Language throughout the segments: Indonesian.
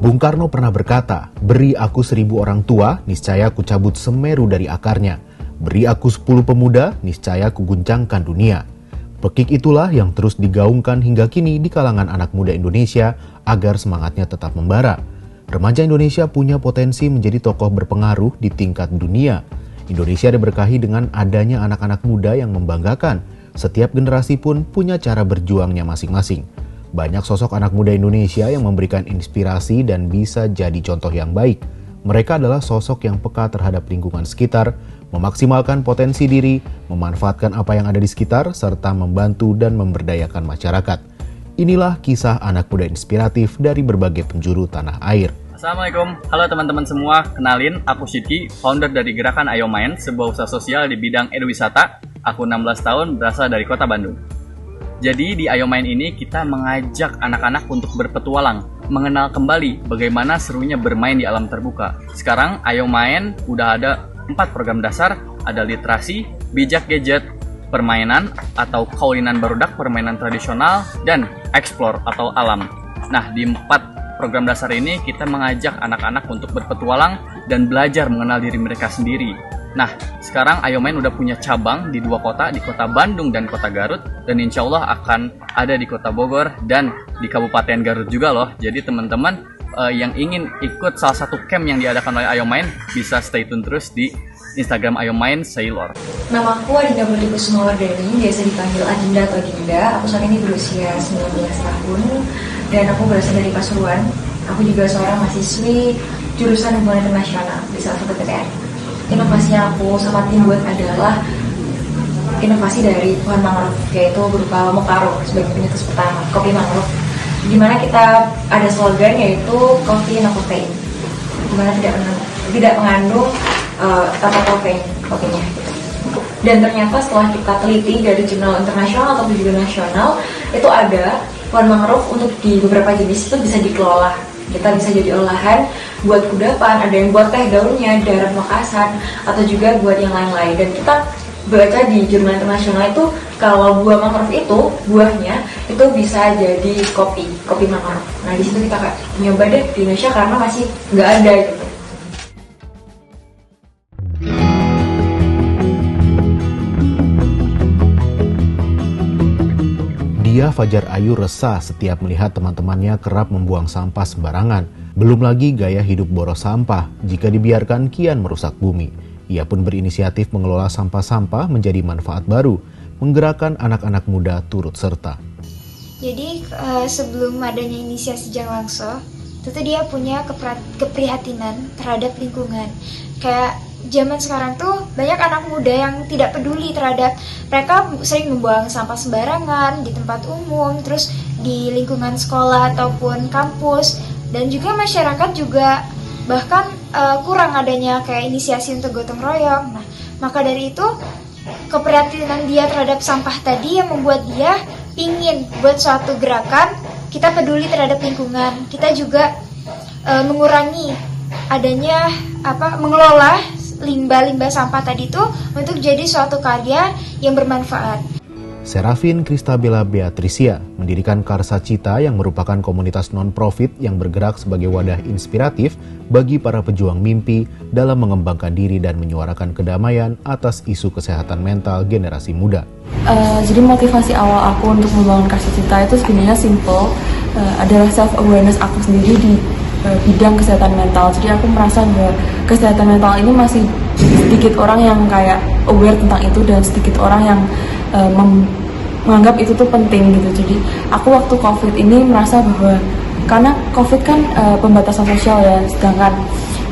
Bung Karno pernah berkata, "Beri aku 1000 orang tua, niscaya ku cabut Semeru dari akarnya. Beri aku 10 pemuda, niscaya ku guncangkan dunia." Pekik itulah yang terus digaungkan hingga kini di kalangan anak muda Indonesia agar semangatnya tetap membara. Remaja Indonesia punya potensi menjadi tokoh berpengaruh di tingkat dunia. Indonesia diberkahi dengan adanya anak-anak muda yang membanggakan. Setiap generasi pun punya cara berjuangnya masing-masing. Banyak sosok anak muda Indonesia yang memberikan inspirasi dan bisa jadi contoh yang baik. Mereka adalah sosok yang peka terhadap lingkungan sekitar, memaksimalkan potensi diri, memanfaatkan apa yang ada di sekitar, serta membantu dan memberdayakan masyarakat. Inilah kisah anak muda inspiratif dari berbagai penjuru tanah air. Assalamualaikum, halo teman-teman semua. Kenalin, aku Sidki, founder dari Gerakan Ayo Main, sebuah usaha sosial di bidang edwisata. Aku 16 tahun, berasal dari kota Bandung. Jadi di Ayo Main ini kita mengajak anak-anak untuk berpetualang, mengenal kembali bagaimana serunya bermain di alam terbuka. Sekarang Ayo Main udah ada 4 program dasar, ada literasi, bijak gadget, permainan atau kaulinan barudak, permainan tradisional, dan explore atau alam. Nah, di 4 program dasar ini kita mengajak anak-anak untuk berpetualang dan belajar mengenal diri mereka sendiri. Nah, sekarang Ayo Main udah punya cabang di 2 kota, di kota Bandung dan kota Garut, dan insya Allah akan ada di kota Bogor dan di Kabupaten Garut juga loh. Jadi teman-teman yang ingin ikut salah satu camp yang diadakan oleh Ayo Main bisa stay tune terus di Instagram Ayo Main Sailor. Nama aku Adinda Kusumawardani, biasa dipanggil Adinda atau Dinda. Aku saat ini berusia 19 tahun dan aku berasal dari Pasuruan. Aku juga seorang mahasiswi jurusan Hubungan Internasional di salah satu PTN. Inovasi yang aku sama tim buat adalah inovasi dari pohon mangrove, yaitu berupa mokaro sebagai penyetus pertama, kopi mangrove. Di mana kita ada slogan yaitu coffee no caffeine, di mana tidak mengandung kata kopinya. Dan ternyata setelah kita teliti dari jurnal internasional atau juga nasional, itu ada pohon mangrove untuk di beberapa jenis itu bisa dikelola. Kita bisa jadi olahan buat kudapan, ada yang buat teh daunnya, darat Makassar, atau juga buat yang lain-lain. Dan kita baca di jurnal internasional itu kalau buah mangrove itu, buahnya itu bisa jadi kopi mangrove. Nah di situ kita nyoba deh di Indonesia karena masih nggak ada gitu. Dia Fajar Ayu resah setiap melihat teman-temannya kerap membuang sampah sembarangan. Belum lagi gaya hidup boros sampah, jika dibiarkan kian merusak bumi. Ia pun berinisiatif mengelola sampah-sampah menjadi manfaat baru, menggerakkan anak-anak muda turut serta. Jadi sebelum adanya inisiasi Jang Langso, tentu dia punya keprihatinan terhadap lingkungan. Kayak zaman sekarang tuh banyak anak muda yang tidak peduli terhadap, mereka sering membuang sampah sembarangan di tempat umum, terus di lingkungan sekolah ataupun kampus, dan juga masyarakat juga bahkan kurang adanya kayak inisiasi untuk gotong royong. Nah, maka dari itu keprihatinan dia terhadap sampah tadi yang membuat dia ingin buat suatu gerakan, kita peduli terhadap lingkungan, kita juga mengurangi adanya mengelola limbah-limbah sampah tadi itu untuk jadi suatu karya yang bermanfaat. Serafin Kristabella Beatricia mendirikan Karsa Cita yang merupakan komunitas non-profit yang bergerak sebagai wadah inspiratif bagi para pejuang mimpi dalam mengembangkan diri dan menyuarakan kedamaian atas isu kesehatan mental generasi muda. Jadi motivasi awal aku untuk membangun Karsa Cita itu sebenarnya simple, adalah self-awareness aku sendiri di bidang kesehatan mental. Jadi aku merasa bahwa kesehatan mental ini masih sedikit orang yang kayak aware tentang itu dan sedikit orang yang menganggap itu tuh penting gitu. Jadi aku waktu COVID ini merasa bahwa karena COVID kan pembatasan sosial ya, sedangkan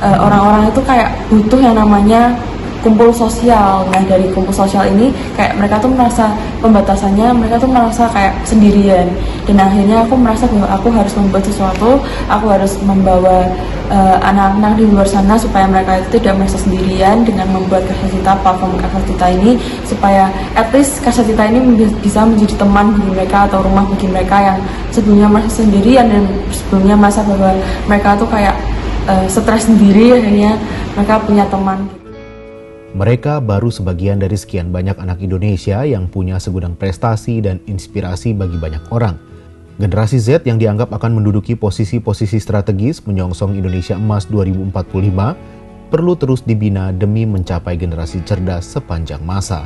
orang-orang itu kayak butuh yang namanya kumpul sosial. Nah dari kumpul sosial ini kayak mereka tuh merasa pembatasannya, mereka tuh merasa kayak sendirian. Dan akhirnya aku merasa bahwa aku harus membuat sesuatu, aku harus membawa anak-anak di luar sana supaya mereka itu tidak merasa sendirian dengan membuat Karsa Cita, platform Karsa Cita ini, supaya at least Karsa Cita ini bisa menjadi teman bagi mereka atau rumah bagi mereka yang sebelumnya merasa sendirian dan sebelumnya merasa bahwa mereka tuh kayak stres sendiri, akhirnya mereka punya teman. Mereka baru sebagian dari sekian banyak anak Indonesia yang punya segudang prestasi dan inspirasi bagi banyak orang. Generasi Z yang dianggap akan menduduki posisi-posisi strategis menyongsong Indonesia Emas 2045 perlu terus dibina demi mencapai generasi cerdas sepanjang masa.